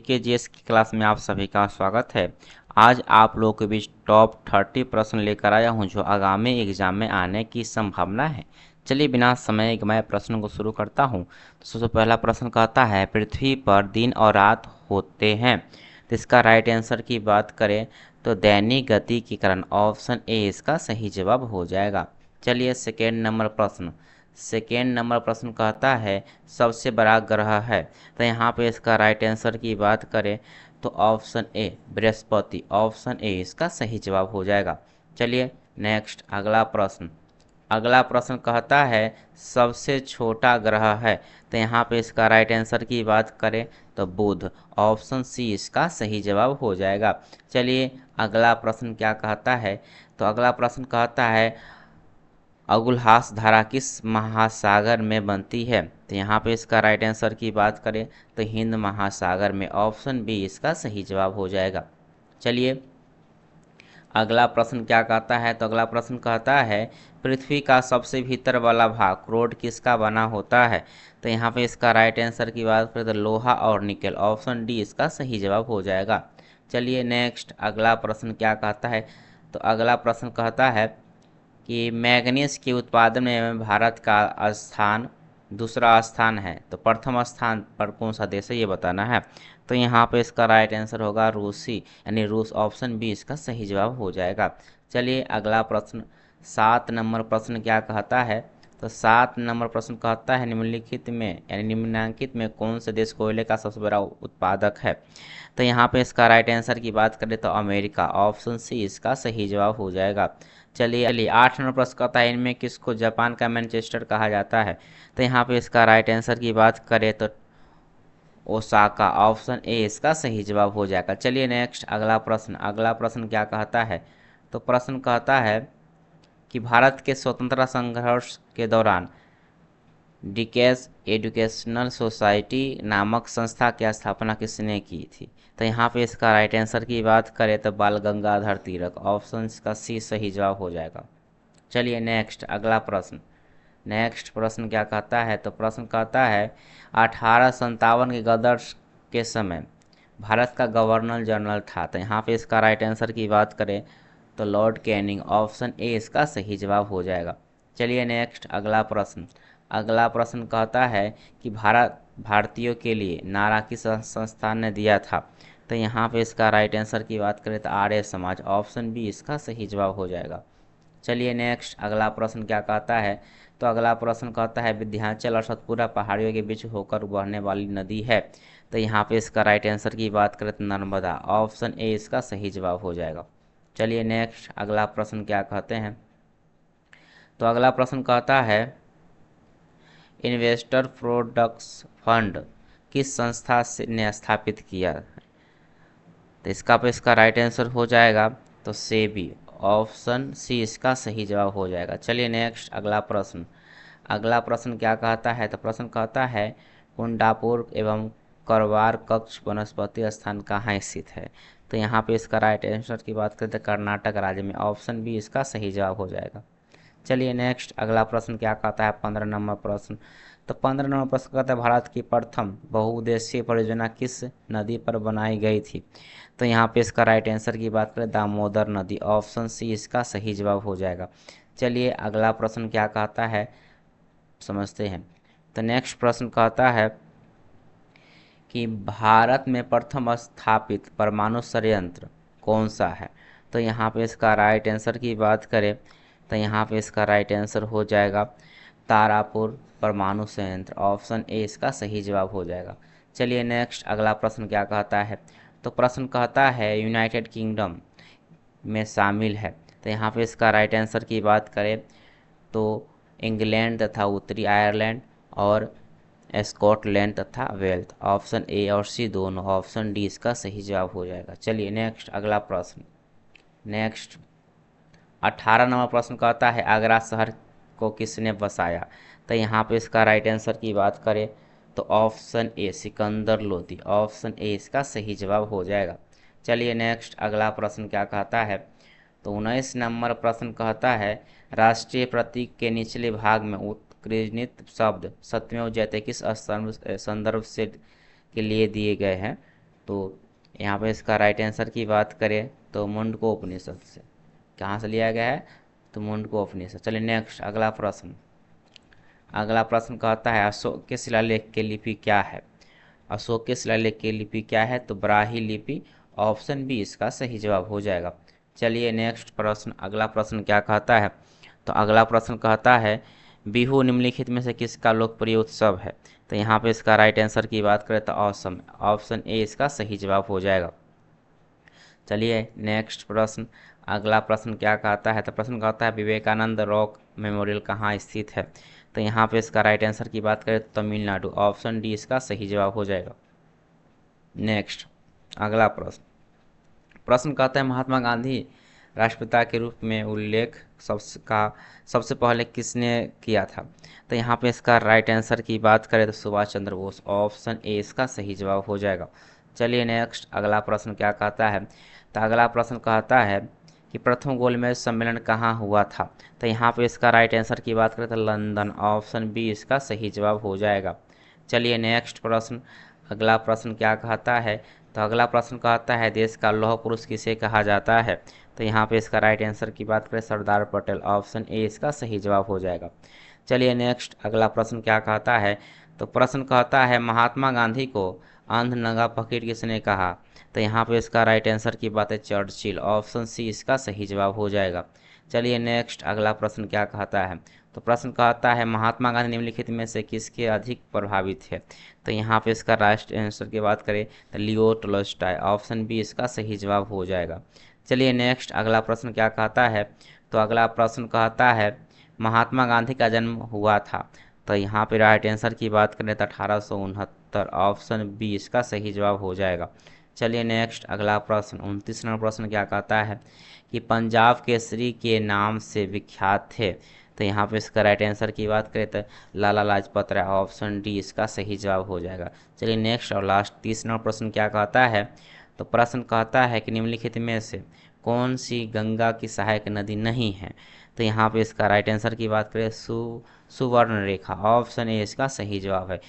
GK GS की class में आप सभी का स्वागत है। आज आप लोगों के बीच टॉप 30 प्रश्न लेकर आया हूं जो आगामी एग्जाम में आने की संभावना है। चलिए बिना समय गवाए प्रश्न को शुरू करता हूं। तो सबसे पहला प्रश्न कहता है, पृथ्वी पर दिन और रात होते हैं। तो इसका राइट आंसर की बात करें तो दैनिक गति के कारण ऑप्शन ए इसका सही जवाब हो जाएगा। चलिए सेकेंड नंबर प्रश्न कहता है सबसे बड़ा ग्रह है। तो यहाँ पे इसका राइट आंसर की बात करें तो option A Brihaspati, option A इसका सही जवाब हो जाएगा। चलिए नेक्स्ट अगला प्रश्न कहता है सबसे छोटा ग्रह है। तो यहाँ पे इसका राइट आंसर की बात करें तो बुध, ऑप्शन सी इसका सही जवाब हो जाएगा। चलिए अगला प्रश्न क्या कहता है, तो अगला प्रश्न कहता है अगुलहास धारा किस महासागर में बनती है। तो यहाँ पे इसका राइट आंसर की बात करें तो हिंद महासागर में, ऑप्शन बी इसका सही जवाब हो जाएगा। चलिए अगला प्रश्न क्या कहता है, तो अगला प्रश्न कहता है पृथ्वी का सबसे भीतर वाला भाग क्रोड किसका बना होता है। तो यहाँ पे इसका राइट आंसर की बात करें तो लोहा और निकेल, ऑप्शन डी इसका सही जवाब हो जाएगा। चलिए नेक्स्ट अगला प्रश्न क्या कहता है, तो अगला प्रश्न कहता है कि मैग्नीज के उत्पादन में भारत का स्थान दूसरा स्थान है। तो प्रथम स्थान पर कौन सा देश है ये बताना है। तो यहाँ पे इसका राइट आंसर होगा रूसी, यानी रूस, ऑप्शन बी इसका सही जवाब हो जाएगा। चलिए अगला प्रश्न 7 नंबर प्रश्न क्या कहता है, तो 7 नंबर प्रश्न कहता है निम्नलिखित में यानी निम्नांकित में कौन से देश कोयले का सबसे बड़ा उत्पादक है। तो यहाँ पे इसका राइट आंसर की बात करें तो अमेरिका, ऑप्शन सी इसका सही जवाब हो जाएगा। चलिए 8 नंबर प्रश्न कहता है इनमें किसको जापान का मैनचेस्टर कहा जाता है। तो यहाँ पे इसका राइट आंसर की बात करें तो ओसाका, ऑप्शन ए इसका सही जवाब हो जाएगा। चलिए नेक्स्ट अगला प्रश्न क्या कहता है, तो प्रश्न कहता है कि भारत के स्वतंत्रता संघर्ष के दौरान डिकेस एजुकेशनल सोसाइटी नामक संस्था की स्थापना किसने की थी। तो यहाँ पे इसका राइट आंसर की बात करें तो बाल गंगाधर तिलक, ऑप्शन का सी सही जवाब हो जाएगा। चलिए नेक्स्ट प्रश्न क्या कहता है, तो प्रश्न कहता है 1857 के गदर के समय भारत का गवर्नर जनरल था। तो यहाँ पे इसका राइट आंसर की बात करें तो लॉर्ड कैनिंग, ऑप्शन ए इसका सही जवाब हो जाएगा। चलिए नेक्स्ट अगला प्रश्न कहता है कि भारतीयों के लिए नारा किस संस्थान ने दिया था। तो यहाँ पे इसका राइट आंसर की बात करें तो आर्य समाज, ऑप्शन बी इसका सही जवाब हो जाएगा। चलिए नेक्स्ट अगला प्रश्न क्या कहता है, तो अगला प्रश्न कहता है विंध्याचल और सतपुरा पहाड़ियों के बीच होकर बहने वाली नदी है। तो यहाँ पे इसका राइट आंसर की बात करें तो नर्मदा, ऑप्शन ए इसका सही जवाब हो जाएगा। चलिए नेक्स्ट अगला प्रश्न क्या कहते हैं, तो अगला प्रश्न कहता है इन्वेस्टर प्रोडक्ट्स फंड किस संस्था ने स्थापित किया। तो इसका राइट आंसर हो जाएगा तो सेबी, ऑप्शन सी इसका सही जवाब हो जाएगा। चलिए नेक्स्ट अगला प्रश्न क्या कहता है, तो प्रश्न कहता है कुंडापुर एवं करवार कक्ष वनस्पति स्थान कहाँ स्थित है। तो यहाँ पे इसका राइट आंसर की बात करें तो कर्नाटक राज्य में, ऑप्शन बी इसका सही जवाब हो जाएगा। चलिए नेक्स्ट अगला प्रश्न क्या कहता है 15 नंबर प्रश्न, तो 15 नंबर प्रश्न कहता है भारत की प्रथम बहुउद्देशीय परियोजना किस नदी पर बनाई गई थी। तो यहाँ पे इसका राइट आंसर की बात करें दामोदर नदी, ऑप्शन सी इसका सही जवाब हो जाएगा। चलिए अगला प्रश्न क्या कहता है समझते हैं। तो नेक्स्ट प्रश्न कहता है कि भारत में प्रथम स्थापित परमाणु संयंत्र कौन सा है। तो यहाँ पे इसका राइट आंसर की बात करें तो यहाँ पे इसका राइट आंसर हो जाएगा तारापुर परमाणु संयंत्र, ऑप्शन ए इसका सही जवाब हो जाएगा। चलिए नेक्स्ट अगला प्रश्न क्या कहता है, तो प्रश्न कहता है यूनाइटेड किंगडम में शामिल है। तो यहाँ पे इसका राइट आंसर की बात करें तो इंग्लैंड तथा उत्तरी आयरलैंड और स्कॉटलैंड तथा वेल्स, ऑप्शन ए और सी दोनों, ऑप्शन डी इसका सही जवाब हो जाएगा। चलिए नेक्स्ट अगला प्रश्न 18 नंबर प्रश्न कहता है आगरा शहर को किसने बसाया। तो यहाँ पे इसका राइट आंसर की बात करें तो option A Sikandar Lodi, option A इसका सही जवाब हो जाएगा। चलिए नेक्स्ट अगला प्रश्न क्या कहता है, तो 19 नंबर प्रश्न कहता है राष्ट्रीय प्रतीक के निचले भाग में उत्कृष्ट शब्द सत्यमेव जयते किस संदर्भ से के लिए दिए गए हैं। तो यहाँ पे इसका राइट आंसर की बात करें तो मुंडको उपनिषद से, कहाँ से लिया गया है, तो मुंडको उपनिषद। चलिए नेक्स्ट अगला प्रश्न। अगला प्रश्न कहता है अशोक के शिलालेख की लिपि क्या है। अशोक के शिलालेख की लिपि क्या है, तो ब्राह्मी लिपि, ऑप्शन बी इसका सही जवाब हो जाएगा। चलिए नेक्स्ट प्रश्न, अगला प्रश्न क्या कहता है, तो अगला प्रश्न कहता है बिहू निम्नलिखित में से किसका लोकप्रिय उत्सव है। तो यहाँ पे इसका राइट आंसर की बात करें तो ऑप्शन ए इसका सही जवाब हो जाएगा। चलिए नेक्स्ट प्रश्न, अगला प्रश्न क्या कहता है, तो प्रश्न कहता है विवेकानंद रॉक मेमोरियल कहाँ स्थित है। तो यहाँ पे इसका राइट आंसर की बात करें तो तमिलनाडु, ऑप्शन डी इसका सही जवाब हो जाएगा। नेक्स्ट अगला प्रश्न, प्रश्न कहता है महात्मा गांधी राष्ट्रपिता के रूप में उल्लेख सबसे पहले किसने किया था। तो यहाँ पे इसका राइट आंसर की बात करें तो सुभाष चंद्र बोस, ऑप्शन ए इसका सही जवाब हो जाएगा। चलिए नेक्स्ट अगला प्रश्न क्या कहता है, तो अगला प्रश्न कहता है कि प्रथम गोलमेज सम्मेलन कहाँ हुआ था। तो यहाँ पे इसका राइट आंसर की बात करें तो लंदन, ऑप्शन बी इसका सही जवाब हो जाएगा। चलिए नेक्स्ट प्रश्न, अगला प्रश्न क्या कहता है, तो अगला प्रश्न कहता है देश का लौह पुरुष किसे कहा जाता है। तो यहाँ पे इसका राइट आंसर की बात करें सरदार पटेल, ऑप्शन ए इसका सही जवाब हो जाएगा। चलिए नेक्स्ट अगला प्रश्न क्या कहता है, तो प्रश्न कहता है महात्मा गांधी को अंध नंगा फकीर किसने कहा। तो यहाँ पे इसका राइट आंसर की बात है चर्चिल, ऑप्शन सी इसका सही जवाब हो जाएगा। चलिए नेक्स्ट अगला प्रश्न क्या कहता है, तो प्रश्न कहता है महात्मा गांधी निम्नलिखित में से किसके अधिक प्रभावित है। तो यहाँ पे इसका राइट आंसर की बात करें तो लियो टोल्स्टॉय, ऑप्शन बी इसका सही जवाब हो जाएगा। चलिए नेक्स्ट अगला प्रश्न क्या कहता है, तो अगला प्रश्न कहता है महात्मा गांधी का जन्म हुआ था। तो यहाँ पे राइट आंसर की बात करें तो 1869, ऑप्शन बी इसका सही जवाब हो जाएगा। चलिए नेक्स्ट अगला प्रश्न 29 नंबर प्रश्न क्या कहता है कि पंजाब केसरी के नाम से विख्यात थे। तो यहाँ पे इसका राइट आंसर की बात करें तो लाला लाजपत राय, ऑप्शन डी इसका सही जवाब हो जाएगा। चलिए नेक्स्ट और लास्ट 30 नंबर प्रश्न क्या कहता है, तो प्रश्न कहता है कि निम्नलिखित में से कौन सी गंगा की सहायक नदी नहीं है। तो यहाँ पे इसका राइट आंसर की बात करें सुवर्ण रेखा, ऑप्शन ए इसका सही जवाब है।